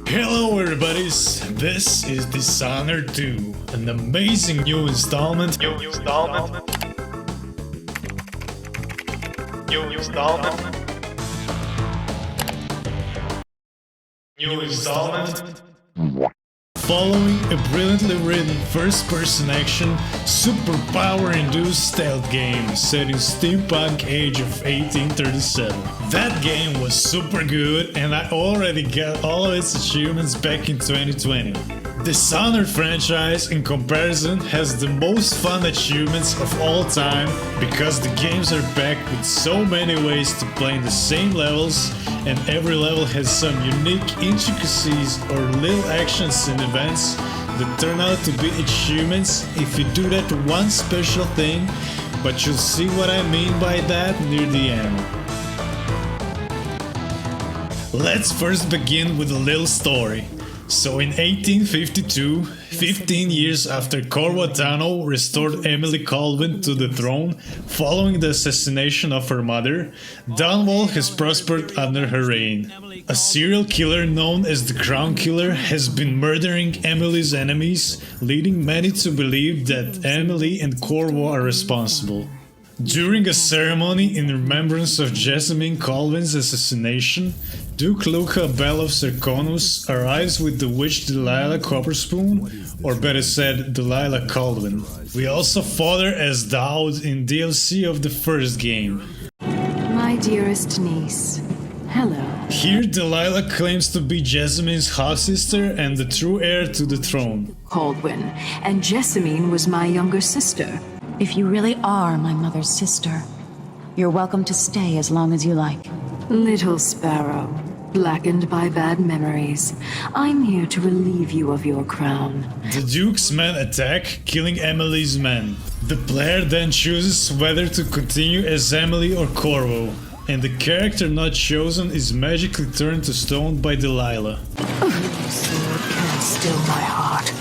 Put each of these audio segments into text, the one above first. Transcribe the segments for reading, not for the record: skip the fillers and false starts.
Hello everybody's, this is Dishonored 2, an amazing new installment. New installment. Following a brilliantly written first-person action, superpower-induced stealth game set in steampunk age of 1837. That game was super good and I already got all of its achievements back in 2020. Dishonored franchise, in comparison, has the most fun achievements of all time because the games are packed with so many ways to play in the same levels, and every level has some unique intricacies or little actions and events that turn out to be achievements if you do that one special thing, but you'll see what I mean by that near the end. Let's first begin with a little story. So in 1852, 15 years after Corvo Tano restored Emily Colvin to the throne following the assassination of her mother, Dunwall has prospered under her reign. A serial killer known as the Crown Killer has been murdering Emily's enemies, leading many to believe that Emily and Corvo are responsible. During a ceremony in remembrance of Jessamine Colvin's assassination, Duke Luca Bell of Serconus arrives with the witch Delilah Copperspoon, or better said, Delilah Colvin. We also fought her as Dowd in DLC of the first game. My dearest niece, hello. Here Delilah claims to be Jessamine's half-sister and the true heir to the throne. Caldwin, and Jessamine was my younger sister. If you really are my mother's sister, you're welcome to stay as long as you like. Little sparrow, blackened by bad memories, I'm here to relieve you of your crown. The Duke's men attack, killing Emily's men. The player then chooses whether to continue as Emily or Corvo, and the character not chosen is magically turned to stone by Delilah. Your sword can't still my heart.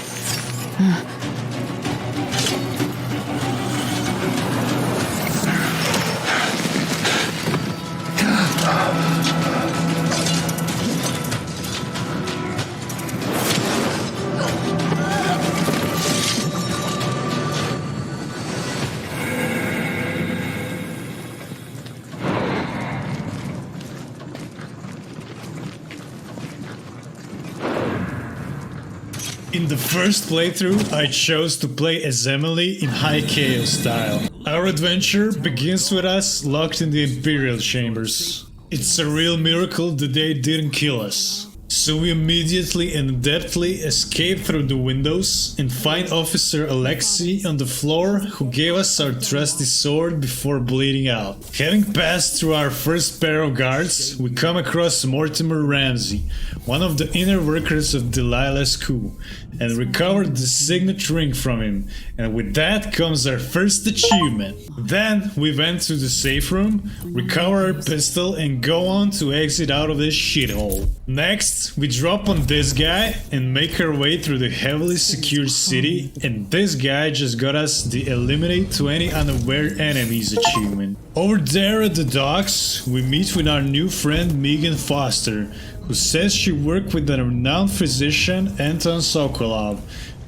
In the first playthrough, I chose to play as Emily in High Chaos style. Our adventure begins with us locked in the Imperial Chambers. It's a real miracle that they didn't kill us. So we immediately and adeptly escape through the windows and find Officer Alexei on the floor, who gave us our trusty sword before bleeding out. Having passed through our first pair of guards, we come across Mortimer Ramsey, one of the inner workers of Delilah's coup, and recovered the signet ring from him, and with that comes our first achievement. Then we went to the safe room, recover our pistol and go on to exit out of this shithole. Next, we drop on this guy and make our way through the heavily secured city, and this guy just got us the Eliminate 20 Unaware Enemies achievement. Over there at the docks, we meet with our new friend Megan Foster, who says she worked with a renowned physician, Anton Sokolov,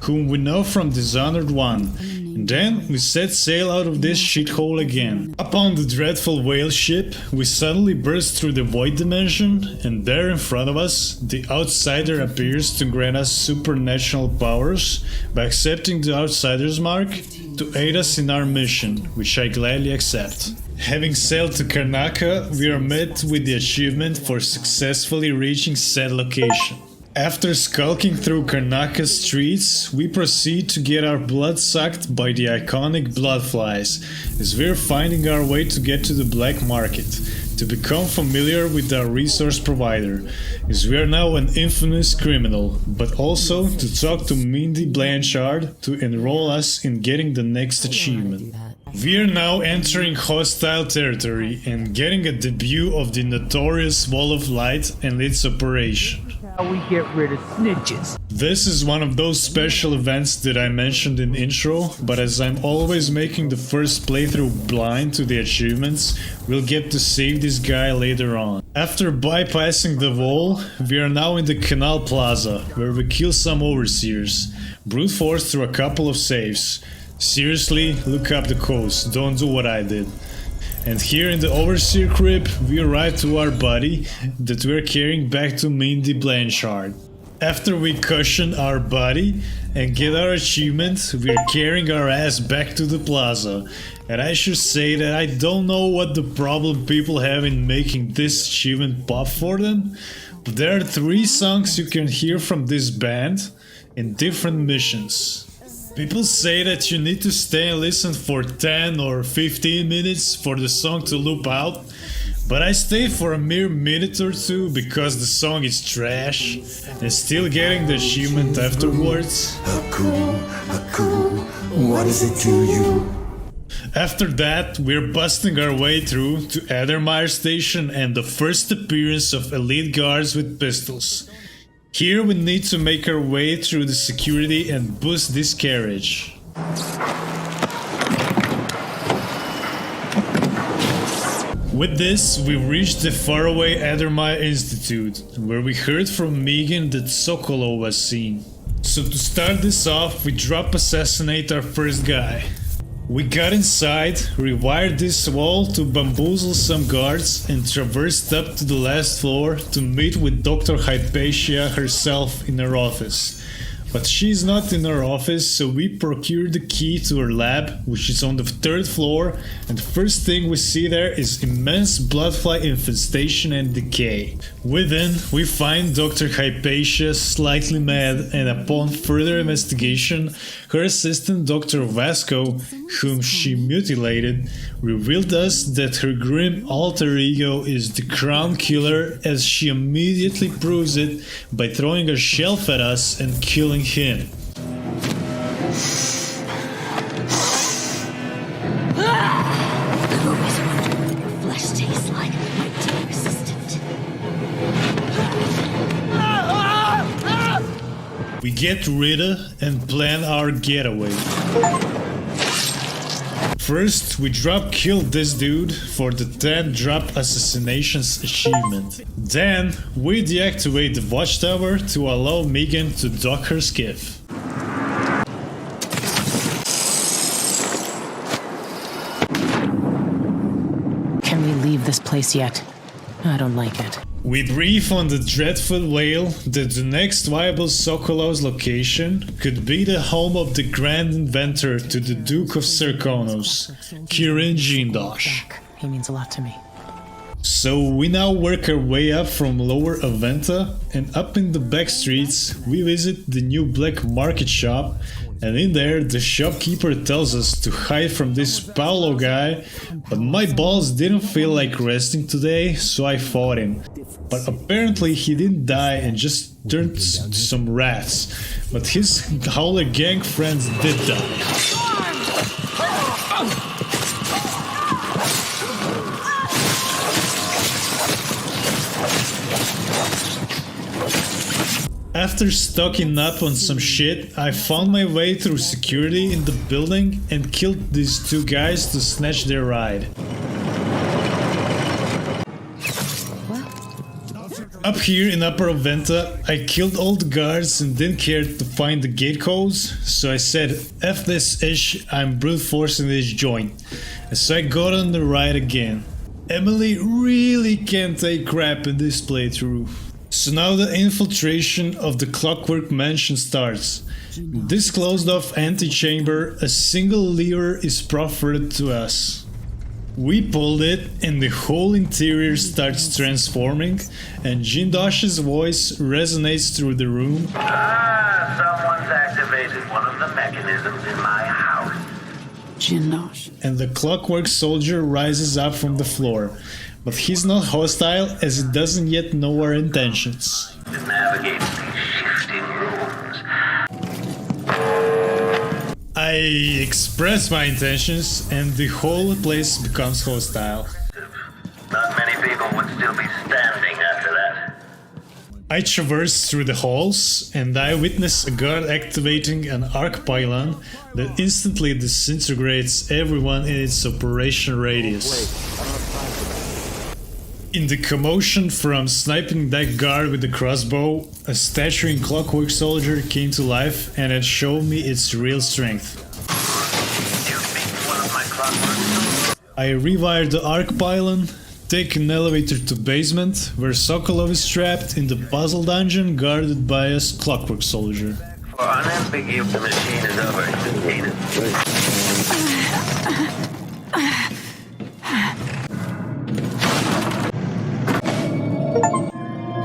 whom we know from Dishonored 1. And then we set sail out of this shithole again. Upon the dreadful whale ship, we suddenly burst through the void dimension, and there in front of us, the Outsider appears to grant us supernatural powers by accepting the Outsider's mark to aid us in our mission, which I gladly accept. Having sailed to Karnaca, we are met with the achievement for successfully reaching said location. After skulking through Karnaca's streets, we proceed to get our blood sucked by the iconic bloodflies, as we're finding our way to get to the black market, to become familiar with our resource provider, as we are now an infamous criminal, but also to talk to Mindy Blanchard to enroll us in getting the next achievement. We are now entering hostile territory and getting a debut of the notorious Wall of Light and its operation. we get rid of snitches. This is one of those special events that I mentioned in intro, but as I'm always making the first playthrough blind to the achievements, we'll get to save this guy later on. After bypassing the wall, we are now in the Canal Plaza, where we kill some overseers, brute force through a couple of saves. Seriously, look up the coast, don't do what I did. And here in the Overseer crib, we arrive to our body that we're carrying back to Mindy Blanchard. After we cushion our body and get our achievement, we're carrying our ass back to the plaza. And I should say that I don't know what the problem people have in making this achievement pop for them, but there are 3 songs you can hear from this band in different missions. People say that you need to stay and listen for 10 or 15 minutes for the song to loop out, but I stay for a mere minute or 2 because the song is trash and still getting the achievement afterwards. What does it do you? After that, we're busting our way through to Addermeyer Station and the first appearance of elite guards with pistols. Here we need to make our way through the security and boost this carriage. With this, we reached the faraway Addermeyer Institute, where we heard from Megan that Sokolov was seen. So to start this off, we drop assassinate our first guy. We got inside, rewired this wall to bamboozle some guards, and traversed up to the last floor to meet with Dr. Hypatia herself in her office. But she's not in her office, so we procured the key to her lab, which is on the 3rd floor, and the first thing we see there is immense bloodfly infestation and decay. Within, we find Dr. Hypatia slightly mad, and upon further investigation, her assistant Dr. Vasco, whom she mutilated, revealed us that her grim alter ego is the Crown Killer, as she immediately proves it by throwing a shelf at us and killing him. I've always wondered what your flesh tastes like, my dear assistant. We get Rita and plan our getaway. First, we drop kill this dude for the 10 drop assassinations achievement. Then, we deactivate the watchtower to allow Megan to dock her skiff. Can we leave this place yet? I don't like it. We brief on the dreadful whale that the next viable Sokolov's location could be the home of the grand inventor to the Duke of Serkonos, Kirin Jindosh. He means a lot to me. So we now work our way up from Lower Aventa, and up in the back streets we visit the new black market shop, and in there the shopkeeper tells us to hide from this Paolo guy, but my balls didn't feel like resting today, so I fought him. But apparently he didn't die and just turned to some rats, but his Howler gang friends did die. After stocking up on some shit, I found my way through security in the building and killed these 2 guys to snatch their ride. Up here in Upper Aventa, I killed all the guards and didn't care to find the gate codes, so I said, F this ish, I'm brute forcing this joint. And so I got on the ride again. Emily really can't take crap in this playthrough. So now the infiltration of the Clockwork Mansion starts. In this closed off antechamber, a single lever is proffered to us. We pulled it and the whole interior starts transforming, and Jindosh's voice resonates through the room. Someone's activated one of the mechanisms in my house. Jindosh. And the Clockwork Soldier rises up from the floor. But he's not hostile, as he doesn't yet know our intentions. To navigate these shifting rooms. I express my intentions, and the whole place becomes hostile. Not many people would still be standing after that. I traverse through the halls and I witness a guard activating an arc pylon that instantly disintegrates everyone in its operation radius. In the commotion from sniping that guard with the crossbow, a statuing clockwork soldier came to life and it showed me its real strength. You beat one of my clockwork. I rewired the arc pylon, take an elevator to basement, where Sokolov is trapped in the puzzle dungeon guarded by a clockwork soldier. For unambiguous, the machine is over. Contain it.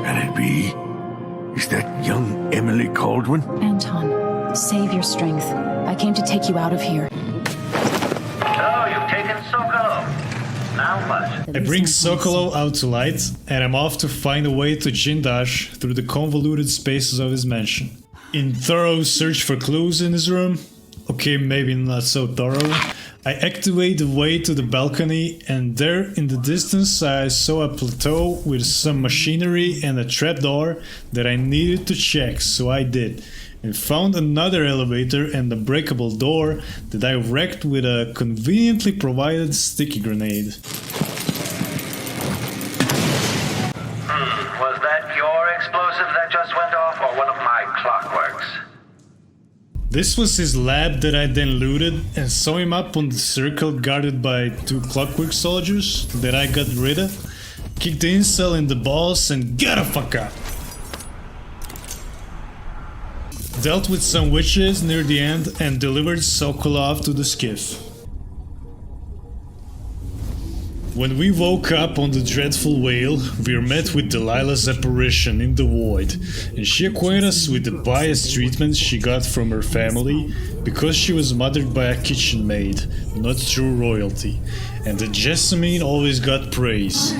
Can it be? Is that young Emily Caldwin? Anton, save your strength. I came to take you out of here. So, you've taken Sokolov. Now what? I bring Sokolov out to light, and I'm off to find a way to Jindash through the convoluted spaces of his mansion. In thorough search for clues in his room, okay, maybe not so thorough, I activate the way to the balcony, and there in the distance I saw a plateau with some machinery and a trapdoor that I needed to check, so I did. And found another elevator and a breakable door that I wrecked with a conveniently provided sticky grenade. Was that your explosive that just went off, or one of my clockworks? This was his lab that I then looted and saw him up on the circle guarded by 2 clockwork soldiers that I got rid of, kicked the incel in the balls and got the fuck out. Dealt with some witches near the end and delivered Sokolov to the skiff. When we woke up on the dreadful whale, we were met with Delilah's apparition in the void, and she acquainted us with the biased treatment she got from her family because she was mothered by a kitchen maid, not true royalty, and that Jessamine always got praise.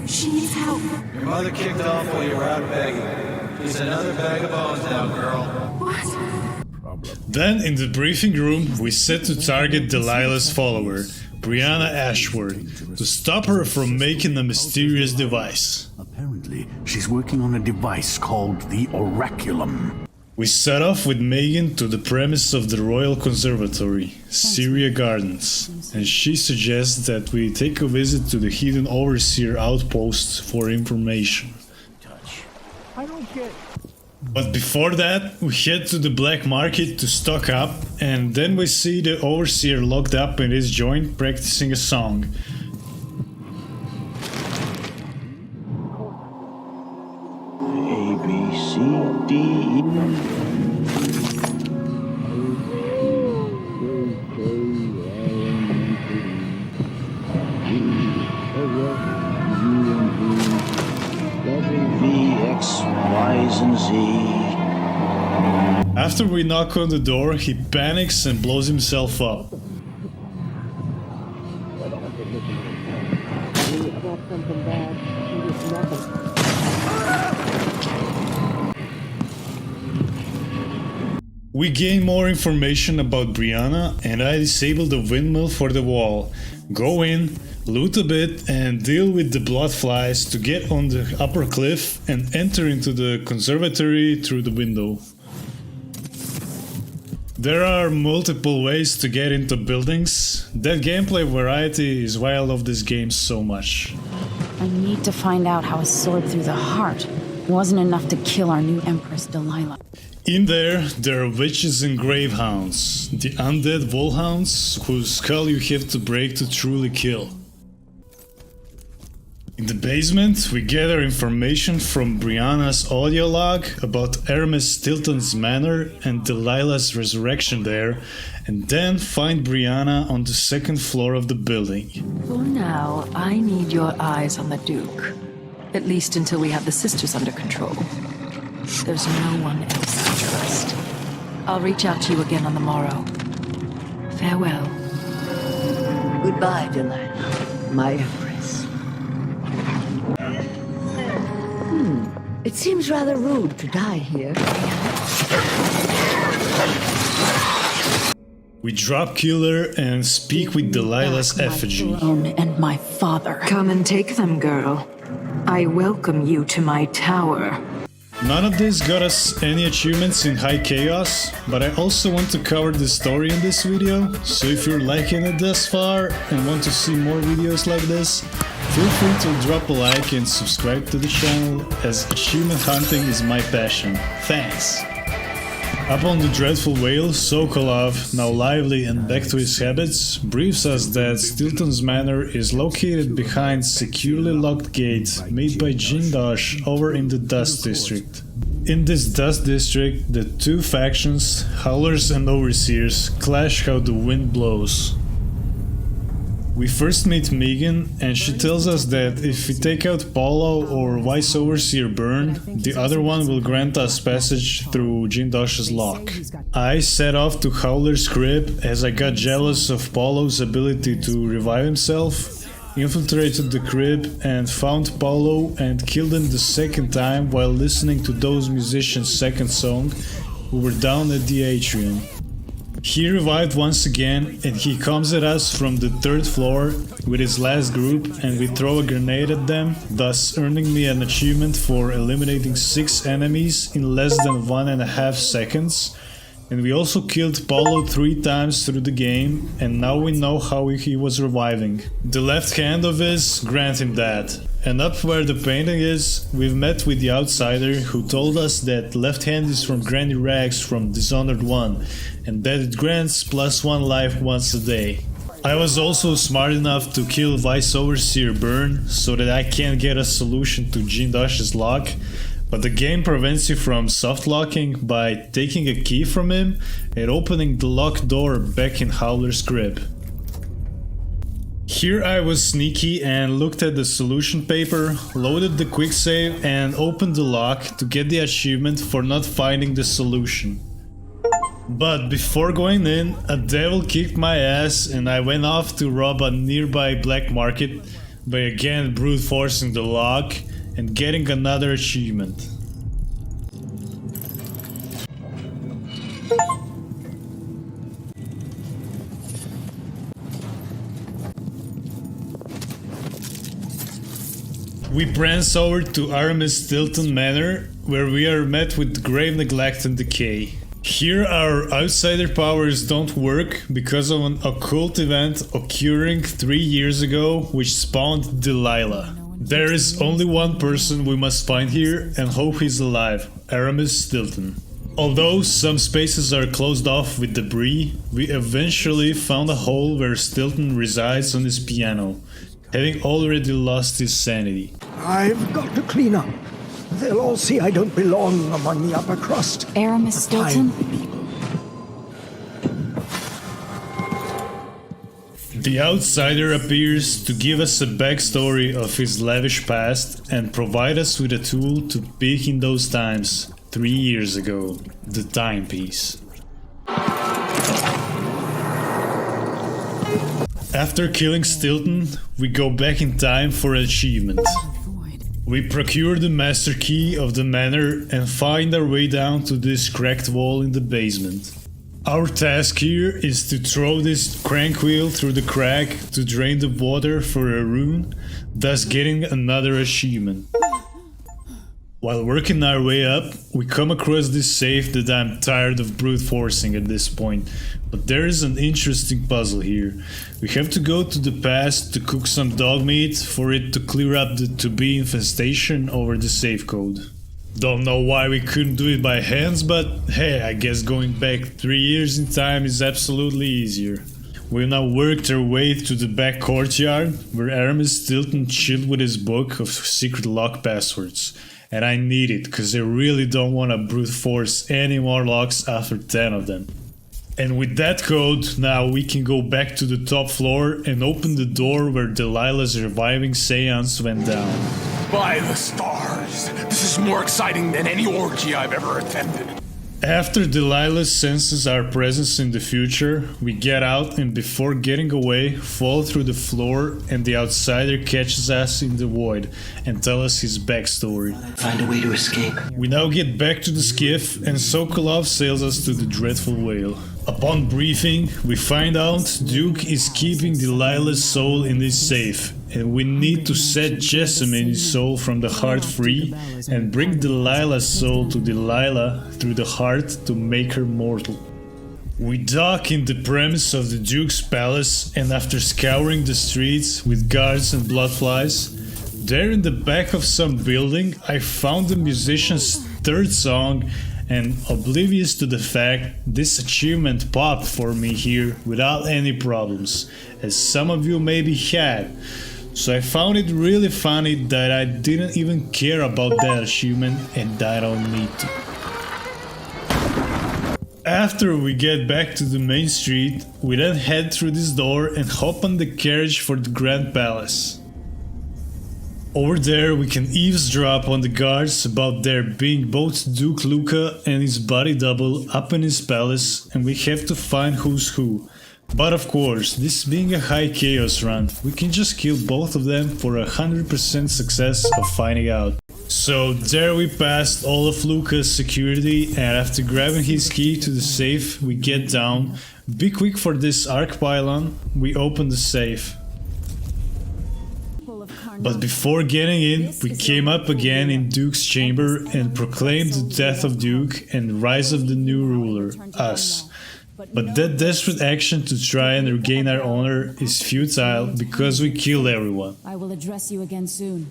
She needs help. Your mother kicked off while you were out begging. She's another bag of bones now, girl. What? Then, in the briefing room, we set to target Delilah's follower, Brianna Ashworth, to stop her from making a mysterious device. Apparently, she's working on a device called the Oraculum. We set off with Megan to the premise of the Royal Conservatory, Syria Gardens, and she suggests that we take a visit to the hidden Overseer outpost for information. But before that, we head to the black market to stock up, and then we see the Overseer locked up in his joint practicing a song. A, B, C, D, E. V, X, Y's, and Z. After we knock on the door, he panics and blows himself up. We gain more information about Brianna, and I disable the windmill for the wall. Go in, loot a bit, and deal with the bloodflies to get on the upper cliff and enter into the conservatory through the window. There are multiple ways to get into buildings. That gameplay variety is why I love this game so much. I need to find out how a sword through the heart wasn't enough to kill our new Empress Delilah. In there are witches and gravehounds, the undead wolfhounds whose skull you have to break to truly kill. In the basement, we gather information from Brianna's audio log about Hermes Stilton's manor and Delilah's resurrection there, and then find Brianna on the second floor of the building. For now, I need your eyes on the Duke. At least until we have the sisters under control. There's no one else to trust. I'll reach out to you again on the morrow. Farewell. Goodbye, Delilah, my empress. It seems rather rude to die here. We drop Killer and speak with Delilah's effigy. My throne and my father. Come and take them, girl. I welcome you to my tower. None of this got us any achievements in High Chaos, but I also want to cover the story in this video, so if you're liking it thus far and want to see more videos like this, feel free to drop a like and subscribe to the channel, as achievement hunting is my passion. Thanks! Up on the dreadful whale, Sokolov, now lively and back to his habits, briefs us that Stilton's manor is located behind securely locked gate made by Jindosh over in the Dust District. In this Dust District, the two factions, Howlers and Overseers, clash how the wind blows. We first meet Megan, and she tells us that if we take out Paulo or Vice Overseer Burn, the other one will grant us passage through Jindosh's lock. I set off to Howler's crib as I got jealous of Paulo's ability to revive himself, infiltrated the crib and found Paulo and killed him the second time while listening to those musicians' second song, who were down at the atrium. He revived once again, and he comes at us from the third floor with his last group, and we throw a grenade at them, thus earning me an achievement for eliminating 6 enemies in less than 1.5 seconds. And we also killed Paulo 3 times through the game, and now we know how he was reviving. The left hand of his grant him that. And up where the painting is, we've met with the outsider who told us that left hand is from Granny Rags from Dishonored 1, and that it grants +1 life once a day. I was also smart enough to kill Vice Overseer Burn so that I can get a solution to Jindosh's lock, but the game prevents you from soft locking by taking a key from him and opening the locked door back in Howler's crib. Here I was sneaky and looked at the solution paper, loaded the quick save and opened the lock to get the achievement for not finding the solution. But before going in, a devil kicked my ass and I went off to rob a nearby black market by again brute forcing the lock and getting another achievement. We prance over to Aramis Stilton Manor, where we are met with grave neglect and decay. Here our outsider powers don't work because of an occult event occurring 3 years ago which spawned Delilah. There is only one person we must find here and hope he's alive, Aramis Stilton. Although some spaces are closed off with debris, we eventually found a hole where Stilton resides on his piano, having already lost his sanity. I've got to clean up. They'll all see I don't belong among the upper crust. Aramis Stilton? The outsider appears to give us a backstory of his lavish past and provide us with a tool to peek in those times, 3 years ago, the timepiece. After killing Stilton, we go back in time for an achievement. We procure the master key of the manor and find our way down to this cracked wall in the basement. Our task here is to throw this crank wheel through the crack to drain the water for a rune, thus getting another achievement. While working our way up, we come across this safe that I'm tired of brute forcing at this point, but there is an interesting puzzle here. We have to go to the past to cook some dog meat for it to clear up the to-be infestation over the safe code. Don't know why we couldn't do it by hands, but hey, I guess going back 3 years in time is absolutely easier. We've now worked our way to the back courtyard, where Aramis Stilton chilled with his book of secret lock passwords. And I need it, cause I really don't want to brute force any more locks after 10 of them. And with that code, now we can go back to the top floor and open the door where Delilah's reviving seance went down. By the stars, this is more exciting than any orgy I've ever attended. After Delilah senses our presence in the future, we get out and before getting away, fall through the floor and the outsider catches us in the void and tells us his backstory. Find a way to escape. We now get back to the skiff and Sokolov sails us to the dreadful whale. Upon briefing, we find out Duke is keeping Delilah's soul in his safe, and we need to set Jessamine soul from the heart free and bring Delilah's soul to Delilah through the heart to make her mortal. We dock in the premise of the Duke's palace, and after scouring the streets with guards and bloodflies, there in the back of some building I found the musician's third song, and oblivious to the fact, this achievement popped for me here without any problems, as some of you maybe had. So I found it really funny that I didn't even care about that achievement, and I don't need to. After we get back to the main street, we then head through this door and hop on the carriage for the Grand Palace. Over there we can eavesdrop on the guards about there being both Duke Luca and his body double up in his palace, and we have to find who's who. But of course, this being a high chaos run, we can just kill both of them for 100% success of finding out. So there we passed all of Luca's security, and after grabbing his key to the safe we get down. Be quick for this arc pylon, we open the safe. But before getting in, we came up again in Duke's chamber and proclaimed the death of Duke and rise of the new ruler, us. But that desperate action to try and regain our honor is futile because we killed everyone. I will address you again soon.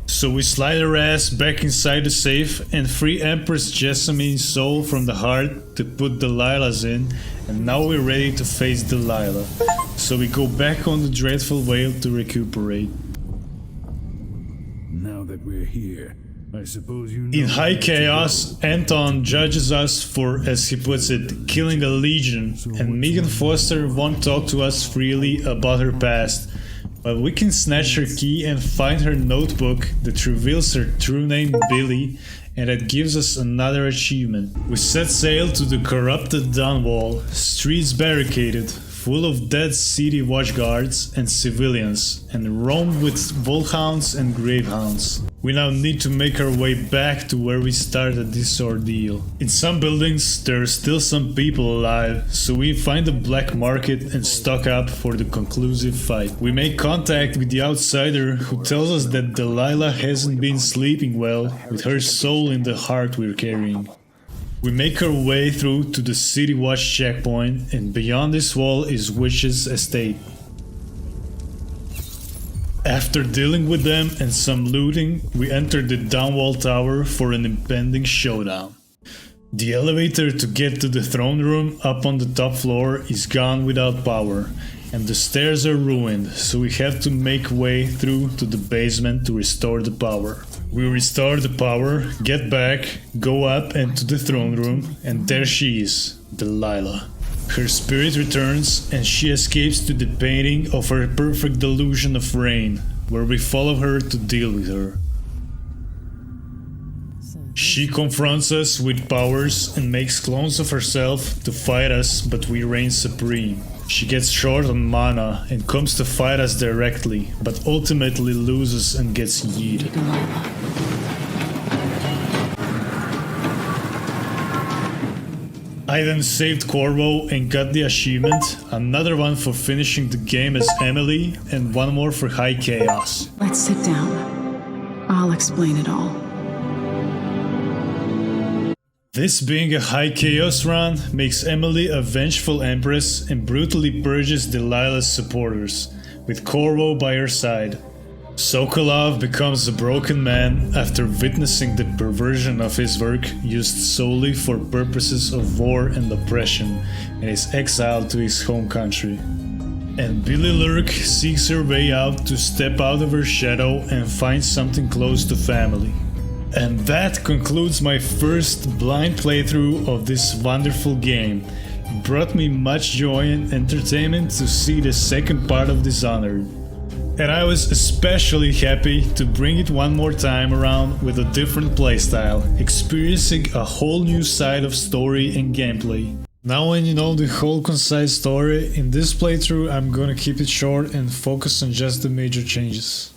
So we slide our ass back inside the safe and free Empress Jessamine's soul from the heart to put Delilah's in, and now we're ready to face Delilah. So we go back on the dreadful whale to recuperate. Now that we're here, I suppose you know. In high chaos, Anton judges us for, as he puts it, killing a legion, and Megan Foster won't talk to us freely about her past. But we can snatch her key and find her notebook that reveals her true name Billy, and that gives us another achievement. We set sail to the corrupted Dunwall, streets barricaded, full of dead city watchguards and civilians, and roamed with wolfhounds and gravehounds. We now need to make our way back to where we started this ordeal. In some buildings there are still some people alive, so we find a black market and stock up for the conclusive fight. We make contact with the outsider who tells us that Delilah hasn't been sleeping well with her soul in the heart we're carrying. We make our way through to the City Watch checkpoint, and beyond this wall is Witch's estate. After dealing with them and some looting, we enter the Downwall Tower for an impending showdown. The elevator to get to the throne room up on the top floor is gone without power, and the stairs are ruined, so we have to make way through to the basement to restore the power. We restore the power, get back, go up and to the throne room, and there she is, Delilah. Her spirit returns and she escapes to the painting of her perfect delusion of rain, where we follow her to deal with her. She confronts us with powers and makes clones of herself to fight us, but we reign supreme. She gets short on mana and comes to fight us directly, but ultimately loses and gets yeeted. I then saved Corvo and got the achievement, another one for finishing the game as Emily, and one more for high chaos. Let's sit down. I'll explain it all. This being a high chaos run makes Emily a vengeful empress and brutally purges Delilah's supporters, with Corvo by her side. Sokolov becomes a broken man after witnessing the perversion of his work used solely for purposes of war and oppression, and is exiled to his home country. And Billy Lurk seeks her way out to step out of her shadow and find something close to family. And that concludes my first blind playthrough of this wonderful game. It brought me much joy and entertainment to see the second part of Dishonored. And I was especially happy to bring it one more time around with a different playstyle, experiencing a whole new side of story and gameplay. Now when you know the whole concise story, in this playthrough I'm gonna keep it short and focus on just the major changes.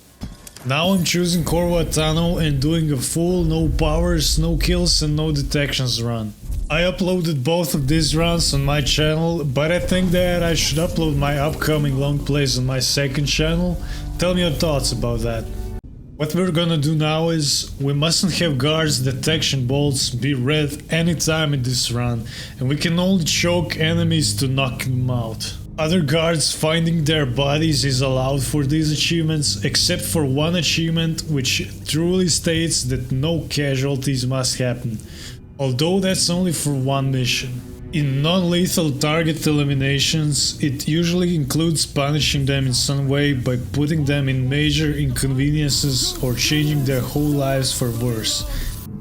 Now I'm choosing Corvo Atano and doing a full no powers, no kills and no detections run. I uploaded both of these runs on my channel, but I think that I should upload my upcoming long plays on my second channel. Tell me your thoughts about that. What we're gonna do now is, we mustn't have guards detection bolts be read anytime in this run, and we can only choke enemies to knock them out. Other guards finding their bodies is allowed for these achievements, except for one achievement which truly states that no casualties must happen. Although that's only for one mission. In non-lethal target eliminations, it usually includes punishing them in some way by putting them in major inconveniences or changing their whole lives for worse.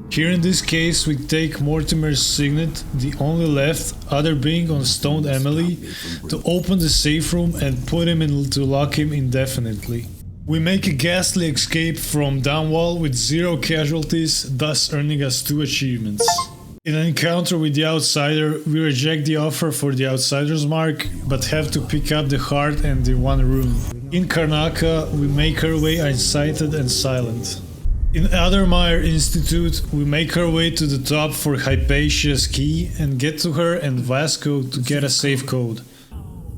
Here in this case we take Mortimer's signet, the only left, other being on Stoned Emily, to open the safe room and put him in to lock him indefinitely. We make a ghastly escape from Downwall with 0 casualties, thus earning us 2 achievements. In an encounter with the Outsider, we reject the offer for the Outsider's mark, but have to pick up the heart and the one rune. In Karnaca, we make our way unsighted and silent. In Addermire Institute, we make our way to the top for Hypatia's key and get to her and Vasco to get a safe code.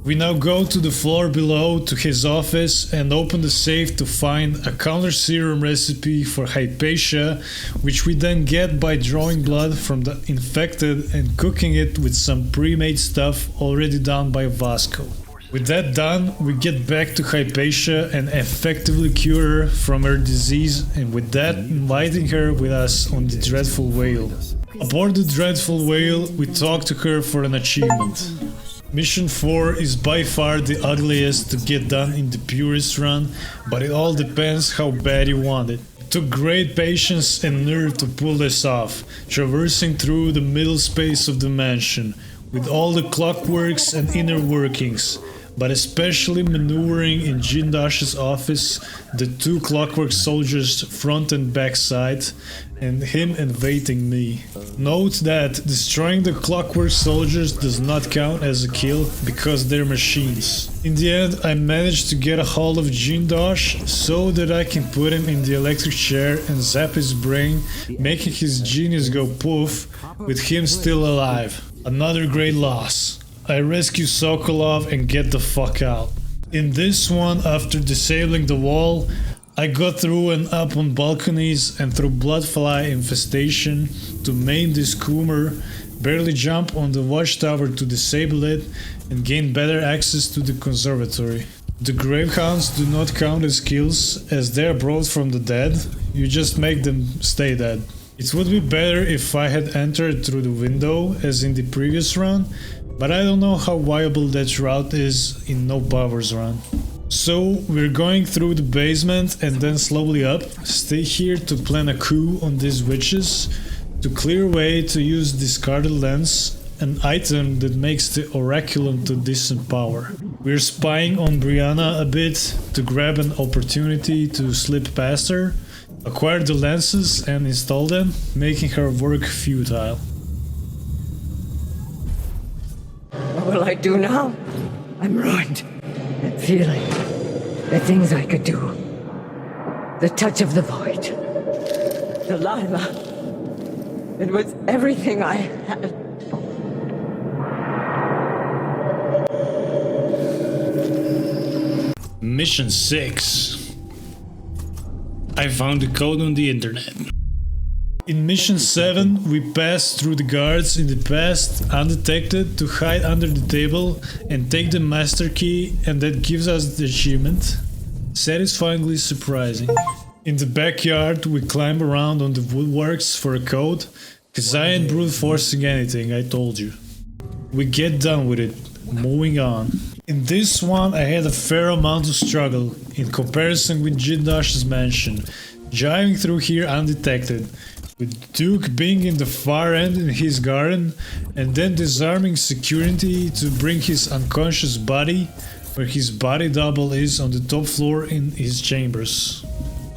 We now go to the floor below to his office and open the safe to find a counter serum recipe for Hypatia, which we then get by drawing blood from the infected and cooking it with some pre-made stuff already done by Vasco. With that done, we get back to Hypatia and effectively cure her from her disease, and with that inviting her with us on the Dreadful Whale. Aboard the Dreadful Whale, we talk to her for an achievement. Mission 4 is by far the ugliest to get done in the purest run, but it all depends how bad you want it. It took great patience and nerve to pull this off, traversing through the middle space of the mansion, with all the clockworks and inner workings, but especially maneuvering in Jindosh's office, the 2 clockwork soldiers front and back side, and him invading me. Note that destroying the clockwork soldiers does not count as a kill because they're machines. In the end, I managed to get a hold of Jindosh so that I can put him in the electric chair and zap his brain, making his genius go poof, with him still alive. Another great loss. I rescue Sokolov and get the fuck out. In this one, after disabling the wall, I got through and up on balconies and through bloodfly infestation to maim this Coomer, barely jump on the watchtower to disable it, and gain better access to the conservatory. The Gravehounds do not count as kills, as they are brought from the dead, you just make them stay dead. It would be better if I had entered through the window, as in the previous run, but I don't know how viable that route is in No Powers run. So we're going through the basement and then slowly up, stay here to plan a coup on these witches, to clear way to use discarded lens, an item that makes the Oraculum to decent power. We're spying on Brianna a bit to grab an opportunity to slip past her, acquire the lenses and install them, making her work futile. What will I do now? I'm ruined. That feeling. The things I could do. The touch of the void. Delilah. It was everything I had. Mission 6. I found the code on the internet. In Mission 7, we pass through the guards in the past undetected to hide under the table and take the master key, and that gives us the achievement. Satisfyingly surprising. In the backyard, we climb around on the woodworks for a code, cause I ain't brute forcing anything, I told you. We get done with it, moving on. In this one, I had a fair amount of struggle in comparison with Jindosh's mansion, driving through here undetected, with Duke being in the far end in his garden, and then disarming security to bring his unconscious body, where his body double is on the top floor in his chambers.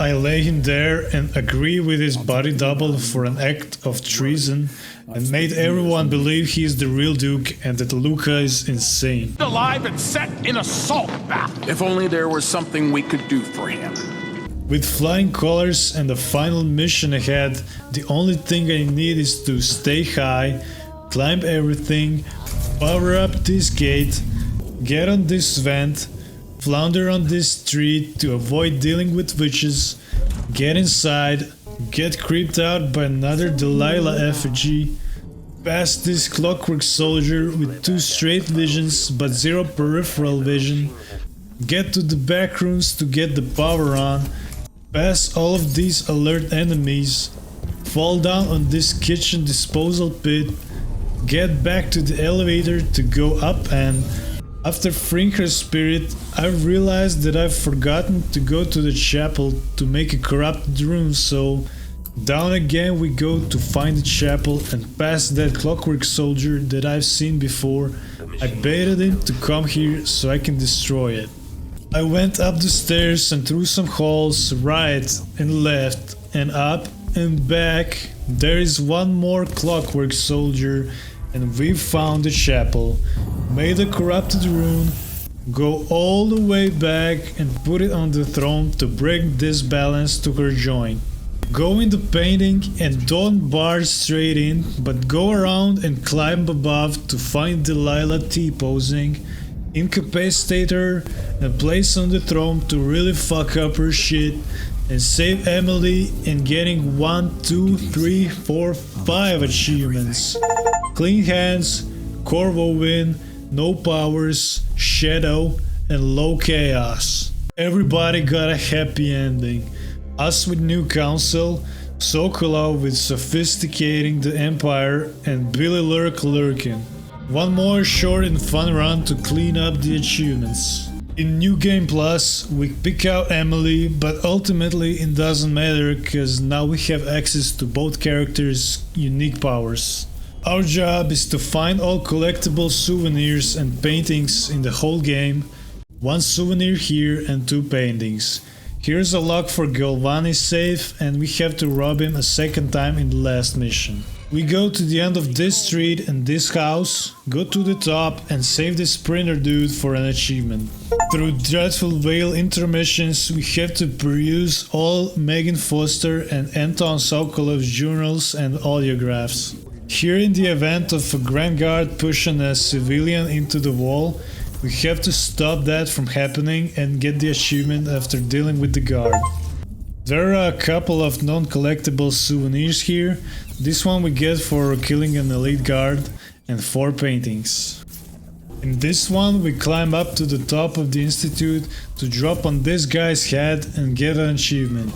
I lay him there and agree with his body double for an act of treason, and made everyone believe he is the real Duke and that Luca is insane. Alive and set in a salt bath. If only there was something we could do for him. With flying colors and the final mission ahead, the only thing I need is to stay high, climb everything, power up this gate, get on this vent, flounder on this street to avoid dealing with witches, get inside, get creeped out by another Delilah effigy, pass this clockwork soldier with 2 straight visions but 0 peripheral vision, get to the back rooms to get the power on, pass all of these alert enemies, fall down on this kitchen disposal pit, get back to the elevator to go up, and after freeing her spirit, I realized that I've forgotten to go to the chapel to make a corrupted room, so down again we go to find the chapel and past that clockwork soldier that I've seen before. I baited him to come here so I can destroy it. I went up the stairs and through some halls, right and left and up and back. There is one more clockwork soldier and we found the chapel, made a corrupted rune, go all the way back and put it on the throne to bring this balance to her joint. Go in the painting and don't barge straight in, but go around and climb above to find Delilah T-posing, incapacitate her and place on the throne to really fuck up her shit and save Emily and getting 1, 2, 3, 4, 5 achievements. Clean hands, Corvo win, no powers, shadow and low chaos. Everybody got a happy ending. Us with new council, Sokolov with sophisticating the empire and Billy Lurk lurking. One more short and fun run to clean up the achievements. In New Game Plus, we pick out Emily, but ultimately it doesn't matter cause now we have access to both characters' unique powers. Our job is to find all collectible souvenirs and paintings in the whole game. 1 souvenir here and 2 paintings. Here's a lock for Galvani's safe and we have to rob him a second time in the last mission. We go to the end of this street and this house, go to the top and save this printer dude for an achievement. Through dreadful Vale intermissions we have to peruse all Megan Foster and Anton Sokolov's journals and audiographs. Here in the event of a Grand Guard pushing a civilian into the wall, we have to stop that from happening and get the achievement after dealing with the guard. There are a couple of non-collectible souvenirs here. This one we get for killing an elite guard and 4 paintings. In this one we climb up to the top of the institute to drop on this guy's head and get an achievement.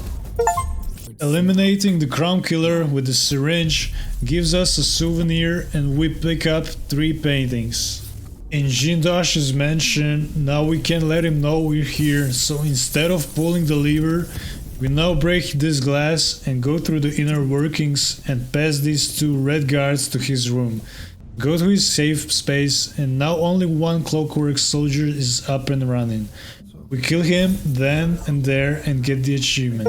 Eliminating the Crown Killer with a syringe gives us a souvenir and we pick up 3 paintings. In Jindosh's mansion, now we can let him know we're here, so instead of pulling the lever, we now break this glass and go through the inner workings and pass these 2 red guards to his room. Go to his safe space and now only 1 clockwork soldier is up and running. We kill him then and there and get the achievement.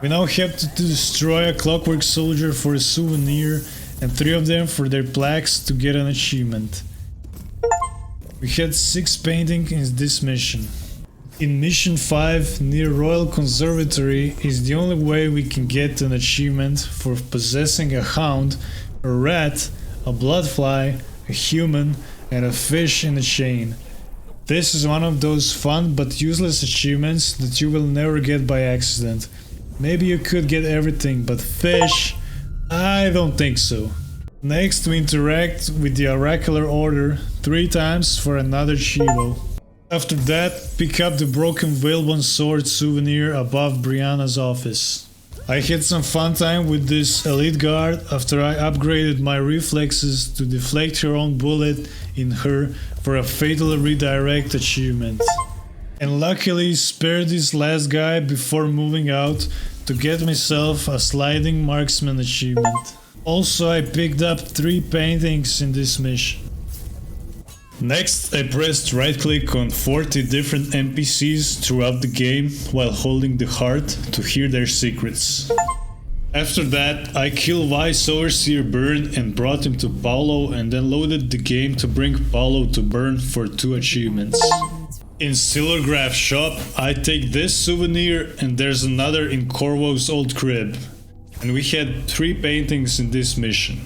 We now have to destroy a clockwork soldier for a souvenir and 3 of them for their plaques to get an achievement. We had 6 paintings in this mission. In mission 5, near Royal Conservatory is the only way we can get an achievement for possessing a hound, a rat, a bloodfly, a human and a fish in a chain. This is one of those fun but useless achievements that you will never get by accident. Maybe you could get everything, but fish? I don't think so. Next we interact with the Oracular Order 3 times for another Chivo. After that, pick up the broken Whalebone sword souvenir above Brianna's office. I had some fun time with this elite guard after I upgraded my reflexes to deflect her own bullet in her for a fatal redirect achievement. And luckily spared this last guy before moving out to get myself a sliding marksman achievement. Also, I picked up 3 paintings in this mission. Next, I pressed right click on 40 different NPCs throughout the game while holding the heart to hear their secrets. After that, I killed Vice Overseer Byrne and brought him to Paulo and then loaded the game to bring Paulo to Byrne for 2 achievements. In Silvergraph shop, I take this souvenir and there's another in Corvo's old crib. And we had 3 paintings in this mission.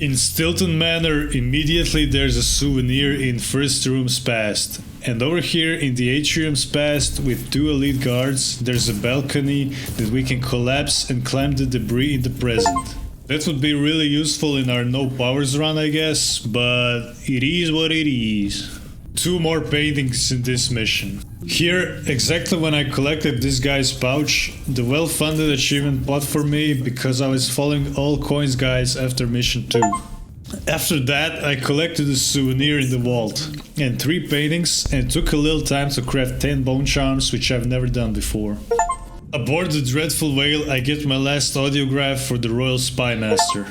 In Stilton Manor, immediately there's a souvenir in First Room's Past. And over here in the Atrium's Past, with 2 elite guards, there's a balcony that we can collapse and climb the debris in the present. That would be really useful in our no powers run, I guess, but it is what it is. 2 more paintings in this mission. Here, exactly when I collected this guy's pouch, the well-funded achievement popped for me because I was following all coins guides after mission 2. After that, I collected a souvenir in the vault, and 3 paintings, and took a little time to craft 10 bone charms, which I've never done before. Aboard the Dreadful Whale, I get my last audiograph for the Royal Spy Master.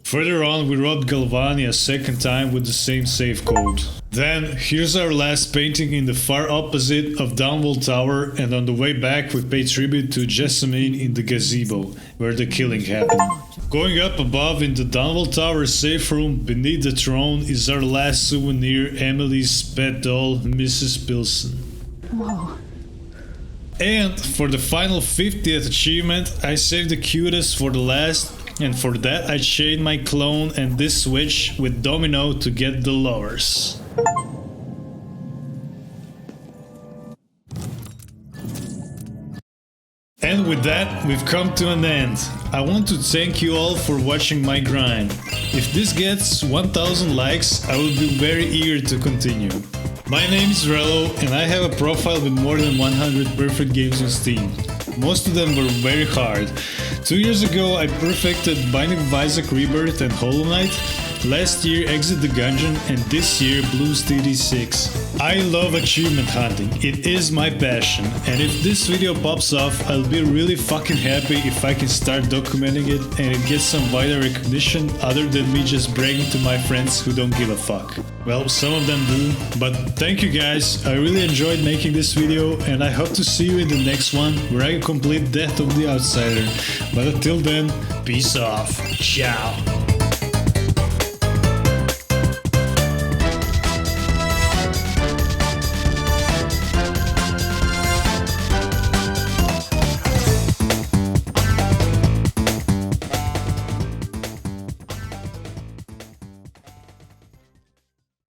Further on, we robbed Galvani a second time with the same save code. Then, here's our last painting in the far opposite of Downwall Tower, and on the way back we pay tribute to Jessamine in the gazebo, where the killing happened. Going up above in the Downwall Tower safe room beneath the throne is our last souvenir, Emily's pet doll, Mrs. Pilson. Whoa. And for the final 50th achievement, I saved the cutest for the last, and for that I chained my clone and this switch with Domino to get the lovers. And with that, we've come to an end. I want to thank you all for watching my grind. If this gets 1000 likes, I will be very eager to continue. My name is Rello, and I have a profile with more than 100 perfect games on Steam. Most of them were very hard. 2 years ago I perfected Binding of Isaac Rebirth and Hollow Knight. Last year Exit the Gungeon, and this year Blues TD6. I love achievement hunting, it is my passion, and if this video pops off, I'll be really fucking happy if I can start documenting it and it gets some wider recognition other than me just bragging to my friends who don't give a fuck. Well, some of them do, but thank you guys, I really enjoyed making this video, and I hope to see you in the next one where I complete Death of the Outsider. But until then, peace off, ciao.